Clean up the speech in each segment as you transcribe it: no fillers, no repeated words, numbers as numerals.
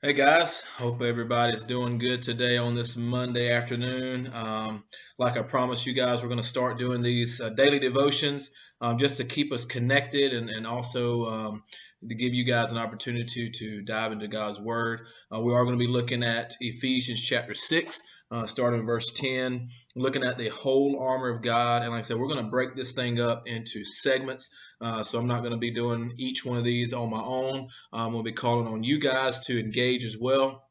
Hey guys, hope everybody's doing good today on this Monday afternoon. Like I promised you guys, we're going to start doing these daily devotions just to keep us connected and also to give you guys an opportunity to dive into God's Word. We are going to be looking at Ephesians chapter 6, starting in verse 10, looking at the whole armor of God. And like I said, we're going to break this thing up into segments. So I'm not going to be doing each one of these on my own. We'll be calling on you guys to engage as well.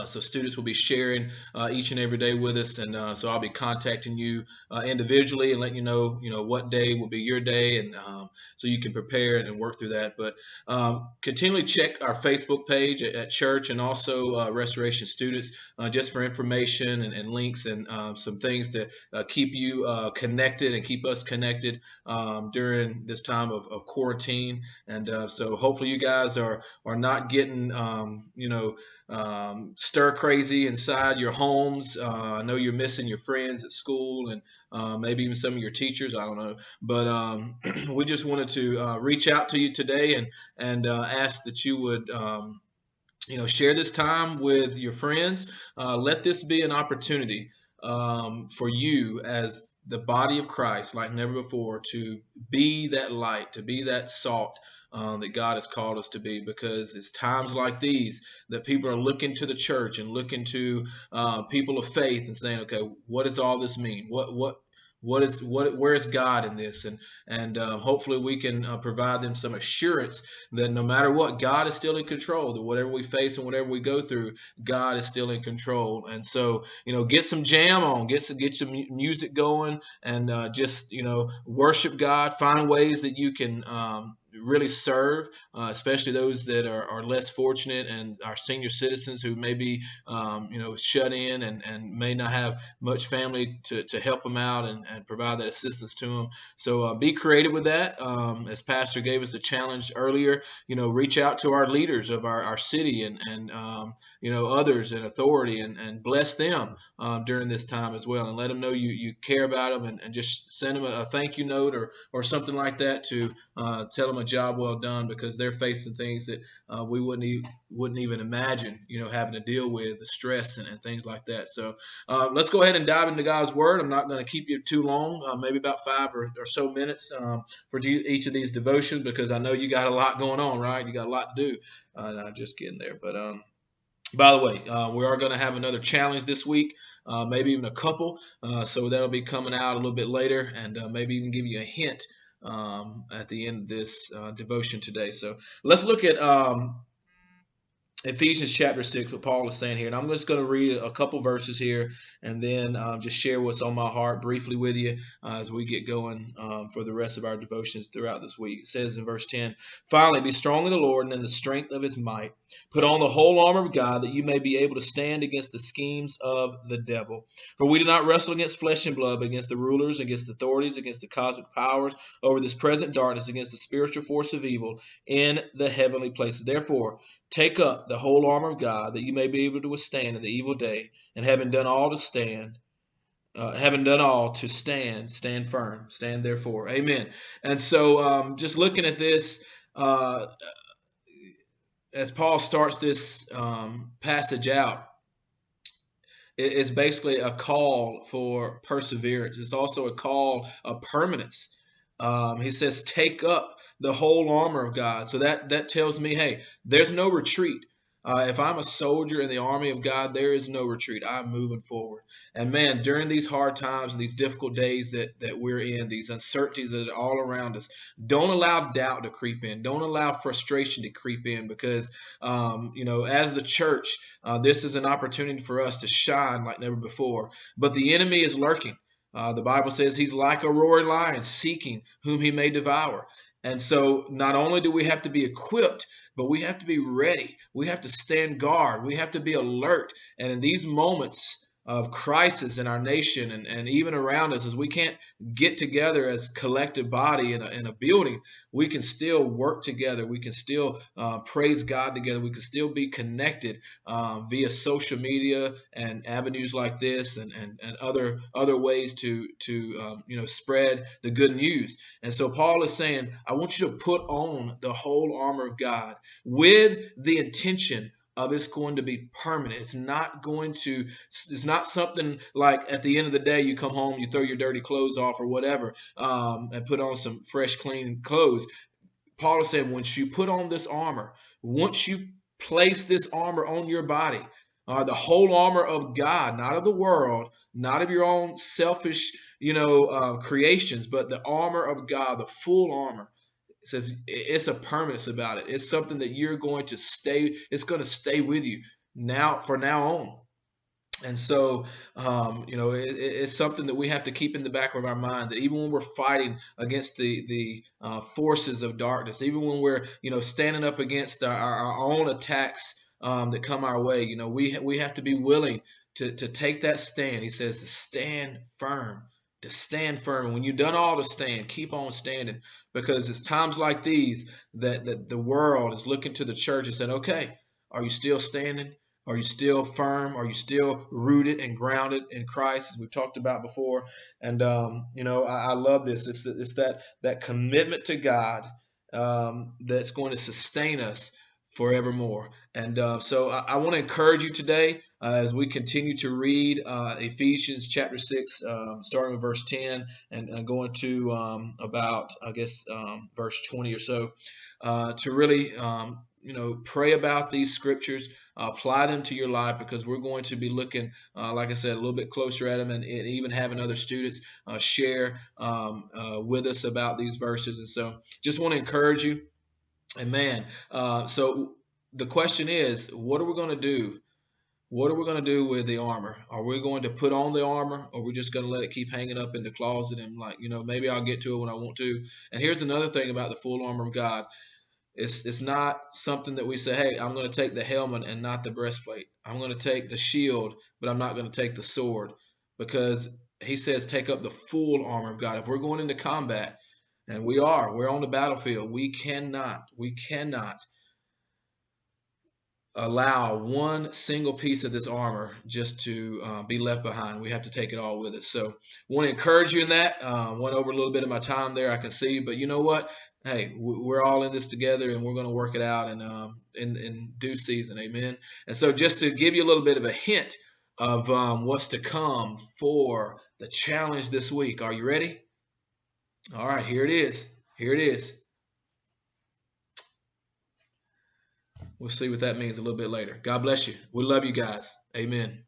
So students will be sharing each and every day with us, and so I'll be contacting you individually and letting you know what day will be your day, and so you can prepare and work through that. But continually check our Facebook page at church and also Restoration Students just for information and links and some things to keep you connected and keep us connected during this time of quarantine. And so hopefully you guys are not getting stir crazy inside your homes. I know you're missing your friends at school and maybe even some of your teachers. I don't know, but we just wanted to reach out to you today and ask that you would. Share this time with your friends. Let this be an opportunity for you as the body of Christ, like never before, to be that light, to be that salt that God has called us to be, because it's times like these that people are looking to the church and looking to people of faith and saying, okay, what does all this mean? Where is God in this? And hopefully we can provide them some assurance that no matter what, God is still in control. That whatever we face and whatever we go through, God is still in control. And so get some jam on, get some music going, and just worship God. Find ways that you can. Really serve, especially those that are less fortunate and our senior citizens who may be, shut in and may not have much family to help them out and provide that assistance to them. So be creative with that. As Pastor gave us a challenge earlier, reach out to our leaders of our city and others in authority and bless them during this time as well, and let them know you care about them, and just send them a thank you note or something like that to tell them a job well done, because they're facing things that we wouldn't even imagine, having to deal with, the stress and things like that. So let's go ahead and dive into God's Word. I'm not going to keep you too long, maybe about 5 or so minutes for each of these devotions, because I know you got a lot going on, right? You got a lot to do. Just kidding there. But by the way, we are going to have another challenge this week, maybe even a couple. So that'll be coming out a little bit later, and maybe even give you a hint at the end of this devotion today. So let's look at Ephesians chapter 6, what Paul is saying here. And I'm just going to read a couple verses here and then just share what's on my heart briefly with you as we get going for the rest of our devotions throughout this week. It says in verse 10, "Finally, be strong in the Lord and in the strength of his might. Put on the whole armor of God, that you may be able to stand against the schemes of the devil. For we do not wrestle against flesh and blood, but against the rulers, against the authorities, against the cosmic powers over this present darkness, against the spiritual force of evil in the heavenly places. Therefore, take up the whole armor of God, that you may be able to withstand in the evil day, and having done all to stand, stand firm. Stand therefore." Amen. And so, just looking at this, as Paul starts this passage out, it's basically a call for perseverance. It's also a call of permanence. He says, "Take up the whole armor of God." So that tells me, hey, there's no retreat. If I'm a soldier in the army of God, there is no retreat. I'm moving forward. And man, during these hard times and these difficult days that we're in, these uncertainties that are all around us, don't allow doubt to creep in. Don't allow frustration to creep in, because, as the church, this is an opportunity for us to shine like never before. But the enemy is lurking. The Bible says he's like a roaring lion, seeking whom he may devour. And so not only do we have to be equipped, but we have to be ready. We have to stand guard. We have to be alert. And in these moments of crisis in our nation and even around us, as we can't get together as collective body in a building, we can still work together. We can still praise God together. We can still be connected via social media and avenues like this, and other ways to spread the good news. And so Paul is saying, I want you to put on the whole armor of God with the intention it's going to be permanent. It's not something like at the end of the day, you come home, you throw your dirty clothes off or whatever, and put on some fresh, clean clothes. Paul is saying, once you put on this armor, once you place this armor on your body, the whole armor of God, not of the world, not of your own selfish, creations, but the armor of God, the full armor. It says it's a permanence about it. It's something that you're going to stay. It's going to stay with you now for now on. And so, it's something that we have to keep in the back of our mind, that even when we're fighting against the forces of darkness, even when we're standing up against our own attacks that come our way, we have to be willing to take that stand. He says to stand firm, to stand firm. And when you've done all to stand, keep on standing, because it's times like these that the world is looking to the church and saying, okay, are you still standing? Are you still firm? Are you still rooted and grounded in Christ, as we've talked about before? And I love this. It's that commitment to God that's going to sustain us forevermore. And so I want to encourage you today as we continue to read Ephesians chapter 6, starting with verse 10 and going to about, I guess, verse 20 or so, to really pray about these scriptures, apply them to your life, because we're going to be looking, like I said, a little bit closer at them, and even having other students share with us about these verses. And so just want to encourage you. And man, so the question is, what are we going to do? What are we going to do with the armor? Are we going to put on the armor, or are we just going to let it keep hanging up in the closet and maybe I'll get to it when I want to? And here's another thing about the full armor of God. It's not something that we say, hey, I'm going to take the helmet and not the breastplate. I'm going to take the shield, but I'm not going to take the sword, because he says take up the full armor of God. If we're going into combat, and we're on the battlefield, we cannot allow one single piece of this armor just to be left behind. We have to take it all with us. So I want to encourage you in that. Went over a little bit of my time there, I can see, but you know what? Hey, we're all in this together, and we're going to work it out in due season. Amen. And so just to give you a little bit of a hint of what's to come for the challenge this week. Are you ready? All right, here it is. Here it is. We'll see what that means a little bit later. God bless you. We love you guys. Amen.